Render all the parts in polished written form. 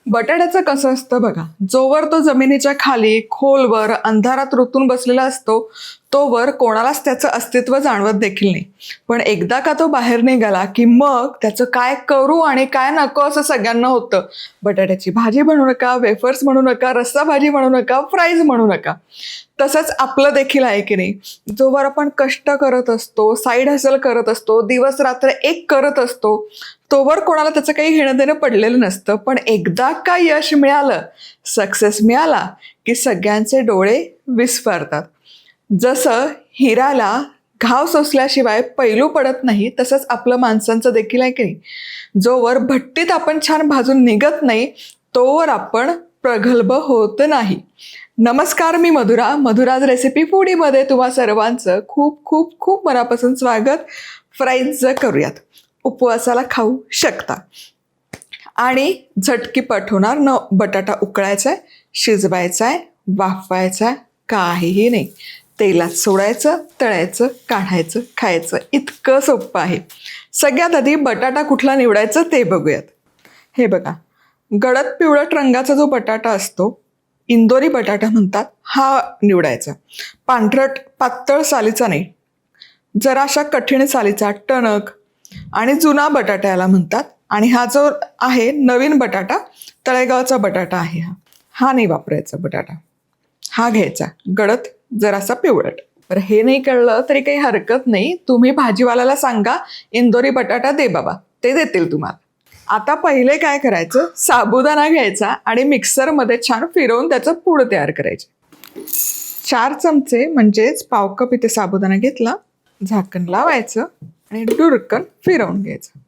बटाट्याचं कसं असतं बघा, जोवर तो जमिनीच्या खाली खोलवर अंधारात रुतून बसलेला असतो तोवर कोणालाच त्याचं अस्तित्व जाणवत देखील नाही. पण एकदा का तो बाहेर निघाला की मग त्याचं काय करू आणि काय नको असं सगळ्यांना होतं. बटाट्याची भाजी बनवू नका, वेफर्स म्हणू नका, रस्सा भाजी म्हणू नका, फ्राईज म्हणू नका. तसंच आपलं देखील आहे की नाही, जोवर आपण कष्ट करत असतो, साईड हसल करत असतो, दिवस रात्र एक करत असतो, तोवर कोणाला त्याचं काही घेणं देणं पडलेलं नसतं. पण एकदा का यश मिळालं, सक्सेस मिळाला की सगळ्यांचे डोळे विस्फारतात. जसं हिराला घाव सोसल्याशिवाय पैलू पडत नाही, तसंच आपलं माणसांचं देखील आहे की नाही. जोवर भट्टीत आपण छान भाजून निघत नाही तोवर आपण प्रगल्भ होत नाही. नमस्कार, मी मधुराज रेसिपी फूडीमध्ये तुम्हा सर्वांचं खूप खूप खूप मनापासून स्वागत. फ्राईज करूयात, उपवासाला खाऊ शकता आणि झटकीपट होणार. न बटाटा उकळायचा आहे, शिजवायचा आहे, वाफवायचा आहे, काहीही नाही. तेलात सोडायचं, तळायचं, काढायचं, खायचं, इतकं सोपं आहे. सगळ्यात आधी बटाटा कुठला निवडायचं ते बघूयात. हे बघा, गडद पिवळट रंगाचा जो बटाटा असतो, इंदोरी बटाटा म्हणतात, हा निवडायचा. पांढरट पातळ सालीचा नाही, जरा अशा कठीण सालीचा, टणक आणि जुना बटाटा याला म्हणतात. आणि हा जो आहे नवीन बटाटा, तळेगावचा बटाटा आहे, हा नाही वापरायचा बटाटा. हा घ्यायचा गडद जरासा पिवळट. तर हे नाही कळलं तरी काही हरकत नाही, तुम्ही भाजीवाल्याला सांगा इंदोरी बटाटा दे बाबा, ते देतील तुम्हाला. आता पहिले काय करायचं, साबुदाणा घ्यायचा आणि मिक्सरमध्ये छान फिरवून त्याचं पूड तयार करायचे. 4 चमचे म्हणजेच पाव कप इथे साबुदाणा घेतला, झाकण लावायचं आणि डुरकन फिरवून घ्यायचं.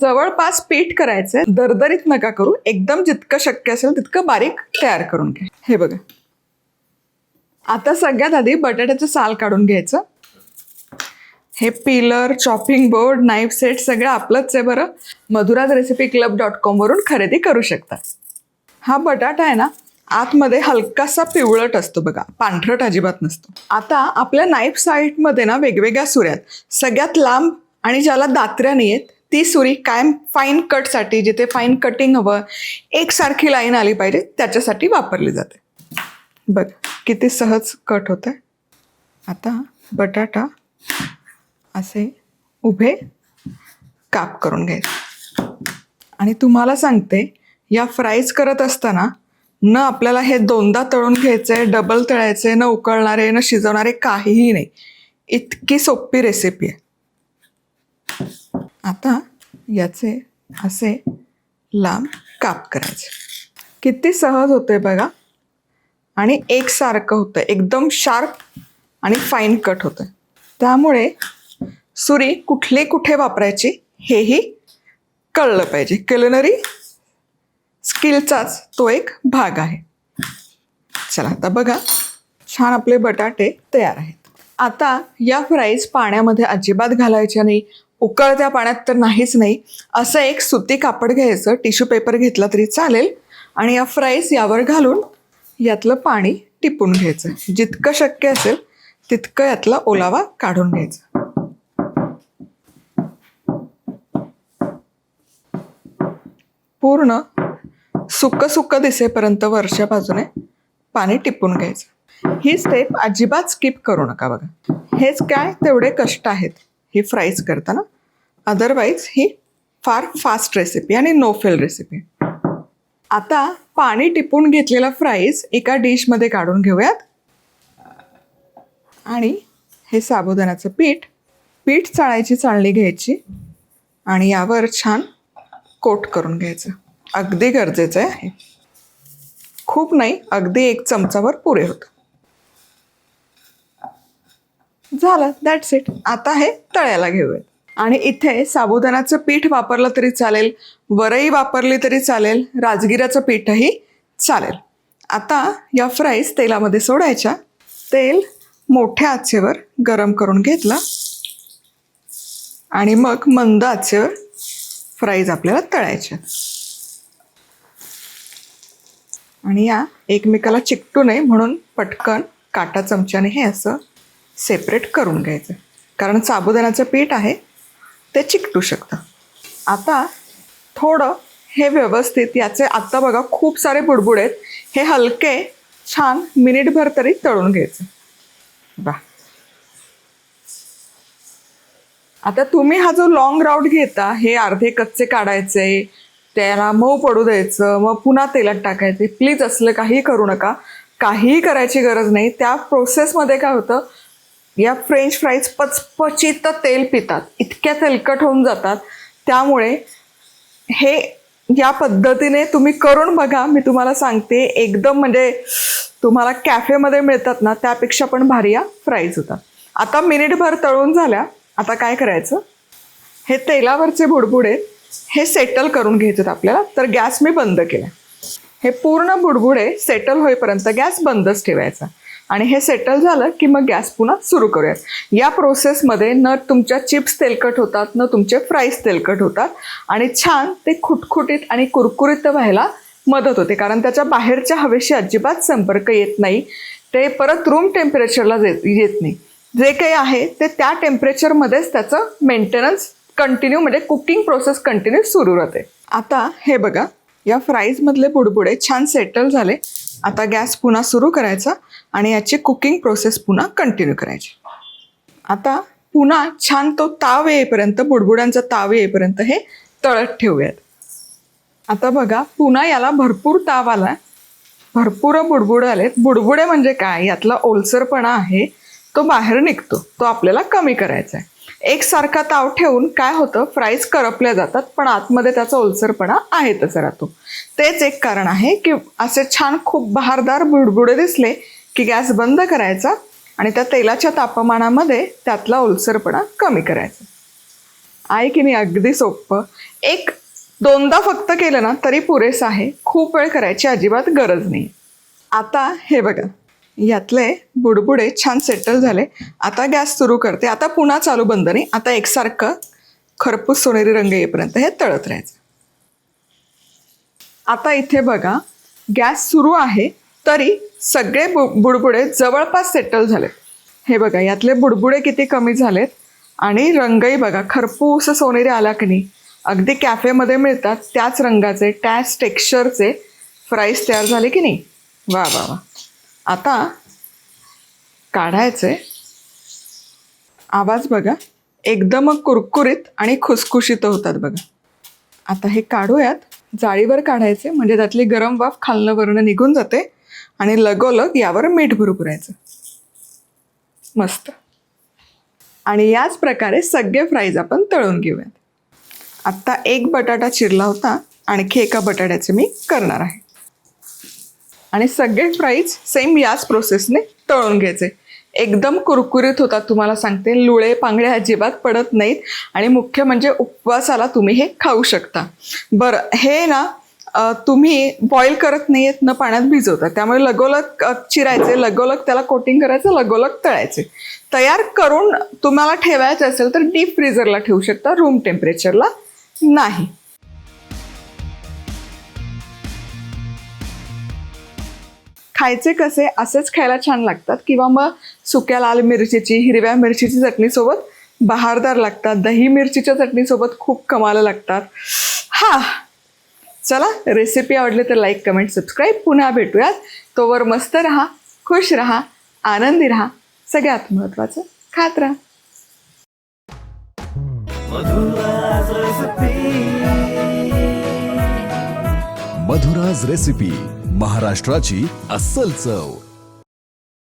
जवळपास पीठ करायचंय, दरदरीत नका करू, एकदम जितकं शक्य असेल तितकं बारीक तयार करून घ्या. हे बघा, आता सगळ्यात आधी बटाट्याचं साल काढून घ्यायचं. हे pillar, chopping board, knife set सगळं आपलंच आहे बरं. madhurazrecipeclub.com वरून खरेदी करू शकता. हा बटाटा आहे ना, आतमध्ये हलकासा पिवळट असतो बघा, पांढरट अजिबात नसतो. आता आपल्या नाईफ साईडमध्ये ना वेगवेगळ्या सुऱ्यात, सगळ्यात लांब आणि ज्याला दात्र्या नाही आहेत ती सुरी कायम फाईन कटसाठी, जिथे फाईन कटिंग हवं, एकसारखी लाईन आली पाहिजे त्याच्यासाठी वापरली जाते. बघ किती सहज कट होत आहे. आता बटाटा असे उभे काप करून घ्यायचे. आणि तुम्हाला सांगते, या फ्राईज करत असताना न आपल्याला हे दोनदा तळून घ्यायचंय, डबल तळायचे, न उकळणारे न शिजवणारे, काहीही नाही. इतकी सोपी रेसिपी आहे. आता याचे असे लांब काप करायचे. किती सहज होतंय बघा, आणि एकसारखं होतं, एकदम शार्प आणि फाईन कट होतं. त्यामुळे सुरी कुठे वापरायची हेही कळलं पाहिजे. क्युलिनरी स्किलचाच तो एक भाग आहे. चला आता बघा, छान आपले बटाटे तयार आहेत. आता या फ्राईज पाण्यामध्ये अजिबात घालायच्या नाही, उकळत्या पाण्यात तर नाहीच नाही. असं एक सुती कापड घ्यायचं, टिश्यू पेपर घेतला तरी चालेल, आणि या फ्राईज यावर घालून यातलं पाणी टिपून घ्यायचं. जितकं शक्य असेल तितकं यातला ओलावा काढून घ्यायचा. पूर्ण सुक्क दिसेपर्यंत वरच्या बाजूने पाणी टिपून घ्यायचं. ही स्टेप अजिबात स्किप करू नका बघा. हेच काय तेवढे कष्ट आहेत ही फ्राईज करताना, अदरवाईज ही फार फास्ट रेसिपी आणि नो फेल रेसिपी. आता पाणी टिपून घेतलेला फ्राईज एका डिशमध्ये काढून घेऊयात. आणि हे साबुदाण्याचं पीठ चाळायची चाळणी घ्यायची आणि यावर छान कोट करून घ्यायचं. अगदी गरजेचं आहे, खूप नाही, अगदी 1 चमचावर पुरे होतं. झालं, दॅट्स इट. आता हे तळ्याला घेऊयात. आणि इथे साबुदाण्याचं पीठ वापरलं तरी चालेल, वरई वापरली तरी चालेल, राजगिऱ्याचं पीठही चालेल. आता या फ्राईज तेलामध्ये सोडायच्या. तेल मोठ्या आचेवर गरम करून घेतलं आणि मग मंद आचेवर फ्राईज आपल्याला तळायच्या. आणि या एकमेकाला चिकटू नये म्हणून पटकन काटा चमच्याने हे असं सेपरेट करून घ्यायचं, कारण साबुदाण्याचं पीठ आहे ते चिकटू शकतं. आता थोडं हे व्यवस्थित याचे आत्ता बघा खूप सारे बुडबुड आहेत, हे हलके छान मिनिटभर तरी तळून घ्यायचे. बा आता तुम्ही हा जो लॉंग राऊट घेता, हे अर्धे कच्चे काढायचे, त्याला मऊ पडू द्यायचं, मग पुन्हा तेलात टाकायचे. प्लीज असलं काही करू नका, काहीही करायची गरज नाही. त्या प्रोसेसमध्ये काय होतं, या फ्रेंच फ्राईज पचपचित तेल पितात, इतक्या तेलकट होऊन जातात. त्यामुळे हे या पद्धतीने तुम्ही करून बघा. मी तुम्हाला सांगते, एकदम म्हणजे तुम्हाला कॅफेमध्ये मिळतात ना त्यापेक्षा पण भारी या फ्राईज होतात. आता मिनिटभर तळून झाल्या. आता काय करायचं, हे तेलावरचे बुडबुडे हे सेटल करून घ्यायचे आपल्याला. तर गॅस मी बंद केला. हे पूर्ण बुडबुडे सेटल होईपर्यंत गॅस बंदच ठेवायचा. आणि हे सेटल झालं की मग गॅस पुन्हा सुरू करूयात. या प्रोसेसमध्ये न तुमच्या चिप्स तेलकट होतात, न तुमचे फ्राईज तेलकट होतात, आणि छान ते खुटखुटीत आणि कुरकुरीत व्हायला मदत होते. कारण त्याच्या बाहेरच्या हवेशी अजिबात संपर्क येत नाही, ते परत रूम टेम्परेचरला येत नाही. जे काही आहे ते त्या टेम्परेचरमध्येच त्याचं मेंटेनन्स कंटिन्यू, म्हणजे कुकिंग प्रोसेस कंटिन्यू सुरू राहते. आता हे बघा, या फ्राईजमधले बुडबुडे छान सेटल झाले. आता गॅस पुन्हा सुरू करायचा आणि याची कुकिंग प्रोसेस पुन्हा कंटिन्यू करायची. आता पुन्हा छान तो ताव येईपर्यंत, बुडबुड्यांचा ताव येईपर्यंत हे तळत ठेवूयात. आता बघा, पुन्हा याला भरपूर ताव आला, भरपूर बुडबुडे आलेत. बुडबुडे म्हणजे काय, यातला ओलसरपणा आहे तो बाहेर निघतो, तो आपल्याला कमी करायचा आहे. एकसारखा ताव ठेवून काय होतं, फ्राईज करपल्या जातात, पण आतमध्ये त्याचा ओलसरपणा आहे तसा राहतो. तेच एक कारण आहे की असे छान खूप बहारदार बुडबुडे दिसले की गॅस बंद करायचा आणि त्या तेलाच्या तापमानामध्ये त्यातला ओलसरपणा कमी करायचा. आहे की नाही, अगदी सोपं. एक दोनदा फक्त केलं ना तरी पुरेसं आहे, खूप वेळ करायची अजिबात गरज नाही. आता हे बघा, यातले बुडबुडे छान सेटल झाले. आता गॅस सुरू करते. आता पुन्हा चालू बंद नाही, आता एकसारखं खरपूस सोनेरी रंग येईपर्यंत हे तळत राहायचं. आता इथे बघा, गॅस सुरू आहे तरी सगळे बुडबुडे जवळपास सेटल झालेत. हे बघा, यातले बुडबुडे किती कमी झालेत आणि रंगही बघा खरपूस सोनेरी आला की नाही. अगदी कॅफेमध्ये मिळतात त्याच रंगाचे, त्याच टेक्स्चरचे फ्राईज तयार झाले की नाही. वा वा वा. आता काढायचे. आवाज बघा, एकदम कुरकुरीत आणि खुसखुशीत होतात बघा. आता हे काढूयात. जाळीवर काढायचे म्हणजे त्यातली गरम वाफ खालनं वरनं निघून जाते आणि लगोलग यावर मीठ भुरभुरायचं. मस्त. आणि याच प्रकारे सगळे फ्राईज आपण तळून घेऊयात. आत्ता एक बटाटा चिरला होता, आणखी एका बटाट्याचे मी करणार आहे. आणि सगळे फ्राईज सेम याच प्रोसेसने तळून घ्यायचे. एकदम कुरकुरीत होतात, तुम्हाला सांगते. लुळे पांगळे अजिबात पडत नाहीत आणि मुख्य म्हणजे उपवासाला तुम्ही हे खाऊ शकता. बरं, हे ना तुम्ही बॉईल करत नाही आहेत, न पाण्यात भिजवता, त्यामुळे लगोलग चिरायचे, लगोलग त्याला कोटिंग करायचं, लगोलग तळायचे. तयार करून तुम्हाला ठेवायचं असेल तर डीप फ्रीझरला ठेवू शकता, रूम टेम्परेचरला नाही. खायचे कसे, असेच खायला छान लागतात किंवा मग सुक्या लाल मिरचीची, हिरव्या मिरचीची चटणीसोबत बहारदार लागतात. दही मिरचीच्या चटणीसोबत खूप कमाल लागतात. चला, रेसिपी आवडली तर लाईक, कमेंट, सबस्क्राईब. पुन्हा भेटूयात. तोवर मस्त राहा, खुश राहा, आनंदी राहा. सगळ्यात महत्त्वाचं, खात राहा. मधुराज रेसिपी, महाराष्ट्राची अस्सल चव.